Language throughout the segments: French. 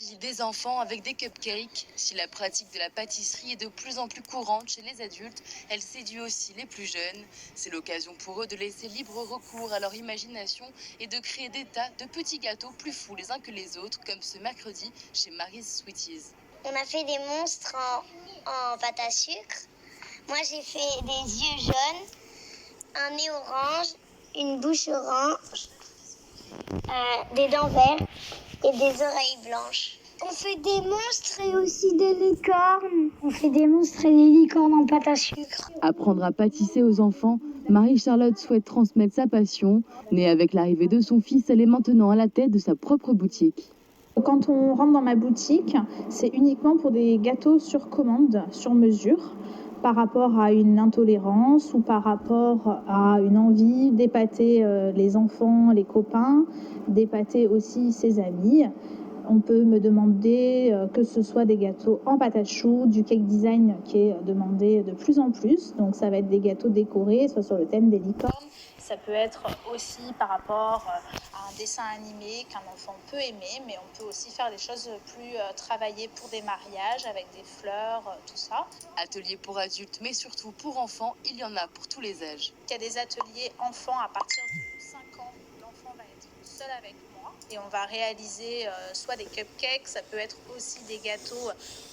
thérapie des enfants avec des cupcakes. Si la pratique de la pâtisserie est de plus en plus courante chez les adultes, elle séduit aussi les plus jeunes. C'est l'occasion pour eux de laisser libre recours à leur imagination et de créer des tas de petits gâteaux plus fous les uns que les autres, comme ce mercredi chez Mary's Sweeties. On a fait des monstres en pâte à sucre. Moi, j'ai fait des yeux jaunes, un nez orange, une bouche orange, des dents vertes et des oreilles blanches. On fait des monstres et aussi des licornes. On fait des monstres et des licornes en pâte à sucre. Apprendre à pâtisser aux enfants, Marie-Charlotte souhaite transmettre sa passion. Née avec l'arrivée de son fils, elle est maintenant à la tête de sa propre boutique. Quand on rentre dans ma boutique, c'est uniquement pour des gâteaux sur commande, sur mesure, par rapport à une intolérance ou par rapport à une envie d'épater les enfants, les copains, d'épater aussi ses amis. On peut me demander que ce soit des gâteaux en pâte à choux, du cake design qui est demandé de plus en plus. Donc ça va être des gâteaux décorés, soit sur le thème des licornes. Ça peut être aussi par rapport à un dessin animé qu'un enfant peut aimer, mais on peut aussi faire des choses plus travaillées pour des mariages avec des fleurs, tout ça. Ateliers pour adultes, mais surtout pour enfants, il y en a pour tous les âges. Il y a des ateliers enfants à partir de 5 ans où l'enfant va être seul avec moi et on va réaliser soit des cupcakes, ça peut être aussi des gâteaux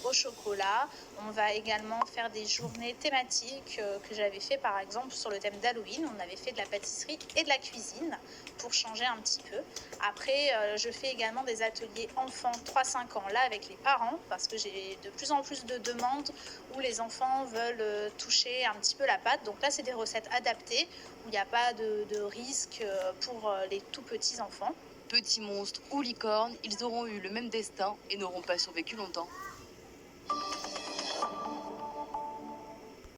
au chocolat. On va également faire des journées thématiques que j'avais fait par exemple sur le thème d'Halloween. On avait fait de la pâtisserie et de la cuisine pour changer un petit peu. Après, je fais également des ateliers enfants 3-5 ans là avec les parents parce que j'ai de plus en plus de demandes où les enfants veulent toucher un petit peu la pâte. Donc là, c'est des recettes adaptées où il n'y a pas de risque pour les tout petits enfants. Petits monstres ou licornes, ils auront eu le même destin et n'auront pas survécu longtemps.